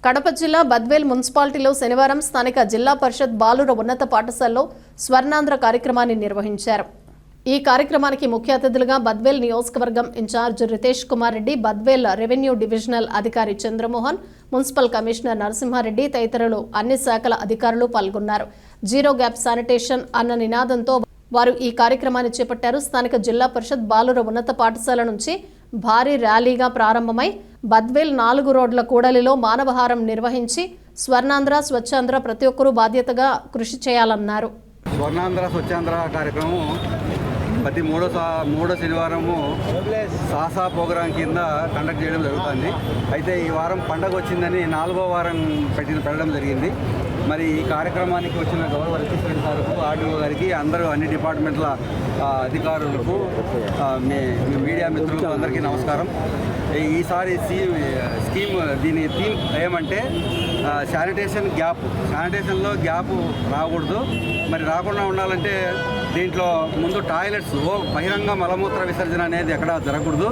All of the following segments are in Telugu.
కడప జిల్లా బద్వేల్ మున్సిపాలిటీలో శనివారం స్థానిక జిల్లా పరిషత్ బాలుర ఉన్నత పాఠశాలలో స్వర్ణాంధ్ర కార్యక్రమాన్ని నిర్వహించారు. ఈ కార్యక్రమానికి ముఖ్య అతిథులుగా బద్వేల్ నియోజకవర్గం incharge Ritesh Kumar Reddy, Badvel revenue divisional అధికారి చంద్రమోహన్, మున్సిపల్ కమిషనర్ నరసింహారెడ్డి తదితరులు అన్ని శాఖల అధికారులు పాల్గొన్నారు. జీరో గ్యాప్ శానిటేషన్ అన్న నినాదంతో వారు ఈ కార్యక్రమాన్ని చేపట్టారు. స్థానిక జిల్లా పరిషత్ బాలుర ఉన్నత పాఠశాల నుంచి భారీ ర్యాలీగా ప్రారంభమై బద్వేల్ 4 రోడ్ల కూడలిలో మానవహారం నిర్వహించి స్వర్ణాంధ్ర స్వచ్ఛాంధ్ర ప్రతి ఒక్కరూ బాధ్యతగా కృషి చేయాలన్నారు. స్వర్ణాంధ్ర స్వచ్ఛాంధ్ర కార్యక్రమం ప్రతి మూడో శనివారము సాసా ప్రోగ్రాం కింద కండక్ట్ చేయడం జరుగుతుంది. అయితే ఈ వారం పండగ వచ్చిందని 4వ వారం పెట్టడం జరిగింది. మరి ఈ కార్యక్రమానికి వచ్చిన గౌరవ రితేష్ సార్కు, ఆర్డీఓ గారికి, అందరూ అన్ని డిపార్ట్మెంట్ల అధికారులకు, మీడియా మిత్రులకు అందరికీ నమస్కారం. ఈసారి స్కీమ్ దీని థీమ్ ఏమంటే శానిటేషన్లో గ్యాప్ రాకూడదు. మరి రాకుండా ఉండాలంటే దీంట్లో ముందు టాయిలెట్స్ బహిరంగ మలమూత్ర విసర్జన అనేది ఎక్కడ జరగకూడదు.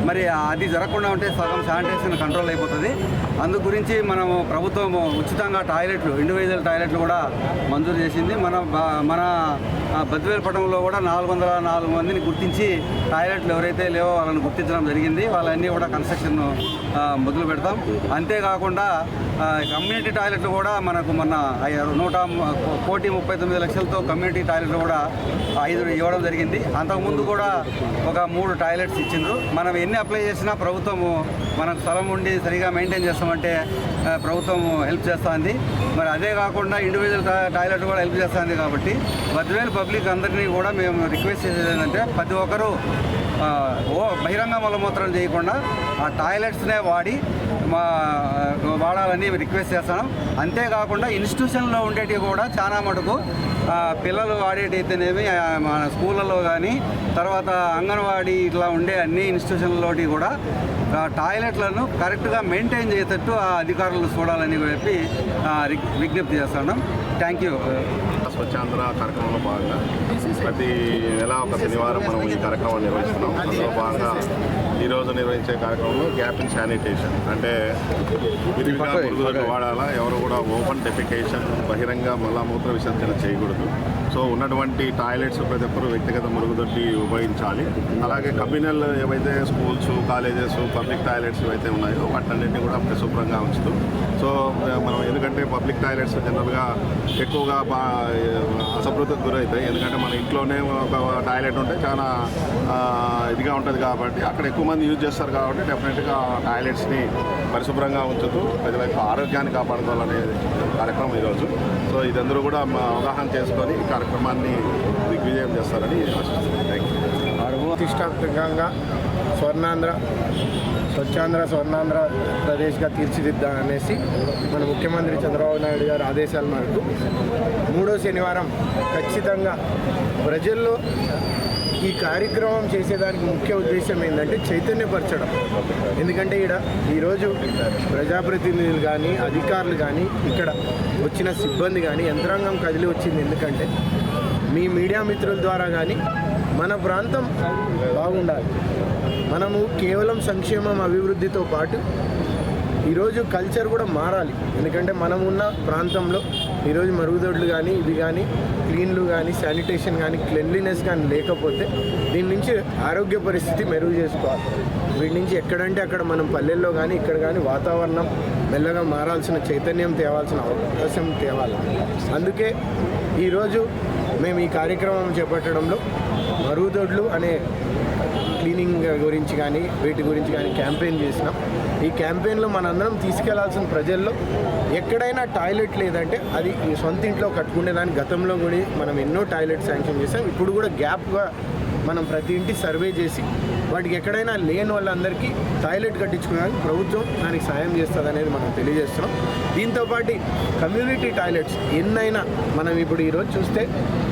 మరి అది జరగకుండా ఉంటే సగం శానిటేషన్ కంట్రోల్ అయిపోతుంది. అందు గురించి మనము ప్రభుత్వం ఉచితంగా ఇండివిజువల్ టాయిలెట్లు కూడా మంజూరు చేసింది. మన బద్వేల్ పట్టణంలో కూడా 404 మందిని గుర్తించి టాయిలెట్లు ఎవరైతే లేవో వాళ్ళని గుర్తించడం జరిగింది. వాళ్ళన్నీ కూడా కన్స్ట్రక్షన్ మొదలు పెడతాం. అంతేకాకుండా కమ్యూనిటీ టాయిలెట్లు కూడా మనకు మొన్న 1,39,00,000తో కమ్యూనిటీ టాయిలెట్లు కూడా 5 ఇవ్వడం జరిగింది. అంతకుముందు కూడా ఒక 3 టాయిలెట్స్ ఇచ్చిండ్రు. మనం ఎన్ని అప్లై చేసినా ప్రభుత్వము మనకు స్థలం ఉండి సరిగా మెయింటైన్ చేస్తామంటే ప్రభుత్వం హెల్ప్ చేస్తుంది. మరి అదే కాకుండా ఇండివిజువల్ టాయిలెట్ కూడా హెల్ప్ చేస్తుంది. కాబట్టి బద్వేల్ పబ్లిక్ అందరినీ కూడా మేము రిక్వెస్ట్ చేసేది ఏంటంటే ప్రతి ఒక్కరూ బహిరంగ మలమూత్రం చేయకుండా ఆ టాయిలెట్స్నే వాడాలని రిక్వెస్ట్ చేస్తున్నాం. అంతేకాకుండా ఇన్స్టిట్యూషన్లో ఉండేటివి కూడా చాలా మటుకు పిల్లలు వాడేటైతేనేమి మన స్కూళ్ళలో కానీ, తర్వాత అంగన్వాడీ ఇట్లా ఉండే అన్ని ఇన్స్టిట్యూషన్లోటి కూడా టాయిలెట్లను కరెక్ట్గా మెయింటైన్ చేసేటట్టు ఆ అధికారులు చూడాలని చెప్పి విజ్ఞప్తి చేస్తున్నాం. Thank you. స్వచ్ఛాంధ్ర కార్యక్రమంలో భాగంగా ప్రతి నెల ఒక శనివారం మనం ఈ కార్యక్రమాన్ని నిర్వహిస్తున్నాం. అందులో భాగంగా ఈరోజు నిర్వహించే కార్యక్రమంలో గ్యాప్ ఇన్ శానిటేషన్ అంటే విరివిగా మరుగుదొడ్లు వాడాలా, ఎవరు కూడా ఓపెన్ డెఫికేషన్ బహిరంగ మలమూత్ర విసర్జన చేయకూడదు. సో ఉన్నటువంటి టాయిలెట్స్ ప్రతి ఒక్కరు వ్యక్తిగత మరుగుదొడ్డి ఉపయోగించాలి. అలాగే కమ్యూనల్ ఏవైతే స్కూల్స్, కాలేజెస్, పబ్లిక్ టాయిలెట్స్ ఏవైతే ఉన్నాయో వాటన్నింటినీ కూడా పరిశుభ్రంగా ఉంచుతూ, సో మనం ఎందుకంటే పబ్లిక్ టాయిలెట్స్ జనరల్గా ఎక్కువగా అసంతృప్తికి గురవుతాయి. ఎందుకంటే మన ఇంట్లోనే ఒక టాయిలెట్ ఉంటే చాలా ఇదిగా ఉంటుంది కాబట్టి అక్కడ ఎక్కువ మంది యూజ్ చేస్తారు. కాబట్టి డెఫినెట్గా టాయిలెట్స్ని పరిశుభ్రంగా ఉంచుతూ ప్రజల యొక్క ఆరోగ్యాన్ని కాపాడుకోవాలనే కార్యక్రమం ఈరోజు. సో ఇదందరూ కూడా అవగాహన చేసుకొని ఈ కార్యక్రమాన్ని దిగ్విజయం చేస్తారని ఆశిస్తున్నాను. Thank you. ప్రతిష్టాత్మకంగా స్వర్ణాంధ్ర ప్రదేశ్గా తీర్చిదిద్దామనేసి మన ముఖ్యమంత్రి చంద్రబాబు నాయుడు గారి ఆదేశాల మేరకు 3వ శనివారం ఖచ్చితంగా ప్రజల్లో ఈ కార్యక్రమం చేసేదానికి ముఖ్య ఉద్దేశం ఏంటంటే చైతన్యపరచడం. ఎందుకంటే ఈరోజు ప్రజాప్రతినిధులు కానీ, అధికారులు కానీ, ఇక్కడ వచ్చిన సిబ్బంది కానీ, యంత్రాంగం కదిలి వచ్చింది. ఎందుకంటే మీ మీడియా మిత్రుల ద్వారా కానీ మన ప్రాంతం బాగుండాలి. మనము కేవలం సంక్షేమం, అభివృద్ధితో పాటు ఈరోజు కల్చర్ కూడా మారాలి. ఎందుకంటే మనం ఉన్న ప్రాంతంలో ఈరోజు మరుగుదొడ్లు కానీ, ఇవి కానీ, క్లీన్లు కానీ, శానిటేషన్ కానీ, క్లెన్లీనెస్ కానీ లేకపోతే దీని నుంచి ఆరోగ్య పరిస్థితి మెరుగు చేసుకోవాలి. వీటి నుంచి ఎక్కడంటే అక్కడ మనం పల్లెల్లో కానీ, ఇక్కడ కానీ వాతావరణం మెల్లగా మారాల్సిన, చైతన్యం తేవాల్సిన అవకాశం తేవాలి. అందుకే ఈరోజు మేము ఈ కార్యక్రమం చేపట్టడంలో మరుగుదొడ్లు అనే క్లీనింగ్ గురించి కానీ, వీటి గురించి కానీ క్యాంపెయిన్ చేసినాం. ఈ క్యాంపెయిన్లో మనందరం తీసుకెళ్లాల్సిన ప్రజల్లో ఎక్కడైనా టాయిలెట్ లేదంటే అది సొంత ఇంట్లో కట్టుకునేదాన్ని గతంలో కూడా మనం ఎన్నో టాయిలెట్ శాంక్షన్ చేసాం. ఇప్పుడు కూడా గ్యాప్గా మనం ప్రతి ఇంటి సర్వే చేసి వాటికి ఎక్కడైనా లేని వాళ్ళందరికీ టాయిలెట్ కట్టించుకోవడానికి ప్రభుత్వం దానికి సాయం చేస్తుంది అనేది మనం తెలియజేస్తున్నాం. దీంతోపాటు కమ్యూనిటీ టాయిలెట్స్ ఎన్నైనా మనం ఇప్పుడు ఈరోజు చూస్తే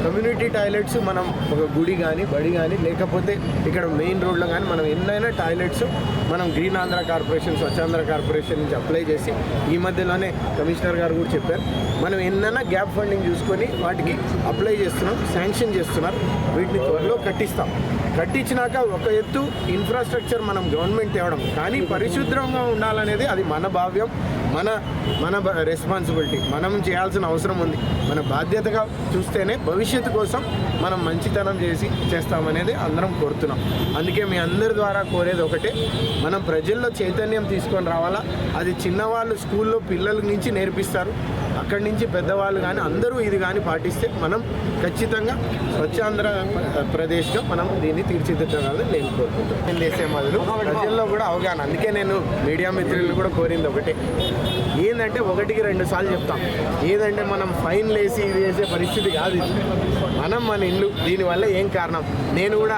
కమ్యూనిటీ టాయిలెట్స్ మనం ఒక గుడి కానీ, బడి కానీ, లేకపోతే ఇక్కడ మెయిన్ రోడ్లో కానీ మనం ఎన్నైనా టాయిలెట్స్ మనం green Andhra corporation, Swachhandhra corporation నుంచి అప్లై చేసి ఈ మధ్యలోనే కమిషనర్ గారు కూడా చెప్పారు, మనం ఎన్నైనా గ్యాప్ ఫండింగ్ చూసుకొని వాటికి అప్లై చేస్తున్నాం, శాంక్షన్ చేస్తున్నారు. వీటిని త్వరలో కట్టిస్తాం. కట్టించినాక ఒక ఎత్తు ఇన్ఫ్రాస్ట్రక్చర్ మనం గవర్నమెంట్ తేవడం, కానీ పరిశుభ్రంగా ఉండాలనేది అది మన భావ్యం, మన రెస్పాన్సిబిలిటీ. మనం చేయాల్సిన అవసరం ఉంది. మన బాధ్యతగా చూస్తేనే భవిష్యత్తు కోసం మనం మంచితనం చేస్తామనేది అందరం కోరుతున్నాం. అందుకే మీ అందరి ద్వారా కోరేది ఒకటే, మనం ప్రజల్లో చైతన్యం తీసుకొని రావాలా. అది చిన్నవాళ్ళు స్కూల్లో పిల్లల నుంచి నేర్పిస్తారు, అక్కడి నుంచి పెద్దవాళ్ళు కానీ అందరూ ఇది కానీ పాటిస్తే మనం ఖచ్చితంగా స్వచ్ఛాంధ్ర ప్రదేశ్గా మనం దీన్ని తీర్చిదిద్దాలని నేను కోరుకుంటున్నాను. నేను చేసే మొదలు ప్రజల్లో కూడా అవగాహన. అందుకే నేను మీడియా మిత్రులు కూడా కోరింది ఒకటే, ఏంటంటే 1కి 2 సార్లు చెప్తాం. ఏదంటే మనం ఫైన్ వేసి ఇది చేసే పరిస్థితి కాదు ఇది. మన ఇల్లు, దీనివల్ల ఏం కారణం. నేను కూడా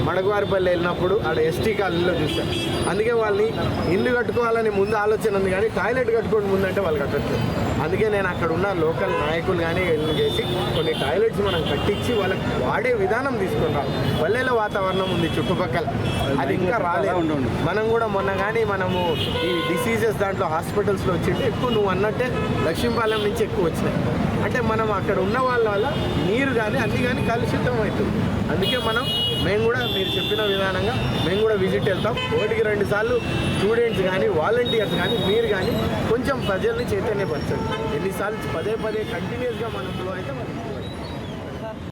మడగవారిపల్లి వెళ్ళినప్పుడు ఆడ ఎస్టీ కాలనీలో చూస్తాను. అందుకే వాళ్ళని ఇల్లు కట్టుకోవాలని ముందు ఆలోచన ఉంది, కానీ టాయిలెట్ కట్టుకోవడం ముందంటే వాళ్ళు కట్టట్లేదు. అందుకే నేను అక్కడ ఉన్న లోకల్ నాయకులు కానీ వెళ్ళి చేసి కొన్ని టాయిలెట్స్ మనం కట్టించి వాళ్ళకి వాడే విధానం తీసుకున్నాం. పల్లెల వాతావరణం ఉంది చుట్టుపక్కల, అది ఇంకా రాలేదు. మనం కూడా మొన్న కానీ మనము ఈ డిసీజెస్ దాంట్లో హాస్పిటల్స్లో వచ్చింటే ఎక్కువ నువ్వు అన్నట్టే లక్ష్మీపాలెం నుంచి ఎక్కువ వచ్చినాయి. అంటే మనం అక్కడ ఉన్న వాళ్ళ వల్ల నీరు కానీ అన్నీ కానీ కలుషితం అవుతుంది. అందుకే మేము కూడా మీరు చెప్పిన విధానంగా మేము కూడా విజిట్ వెళ్తాం. 1కి 2 సార్లు స్టూడెంట్స్ కానీ వాలంటీర్స్ కానీ మీరు కానీ కొంచెం ప్రజల్ని చైతన్యపరచండి. ఎన్నిసార్లు పదే కంటిన్యూస్గా మనం అయితే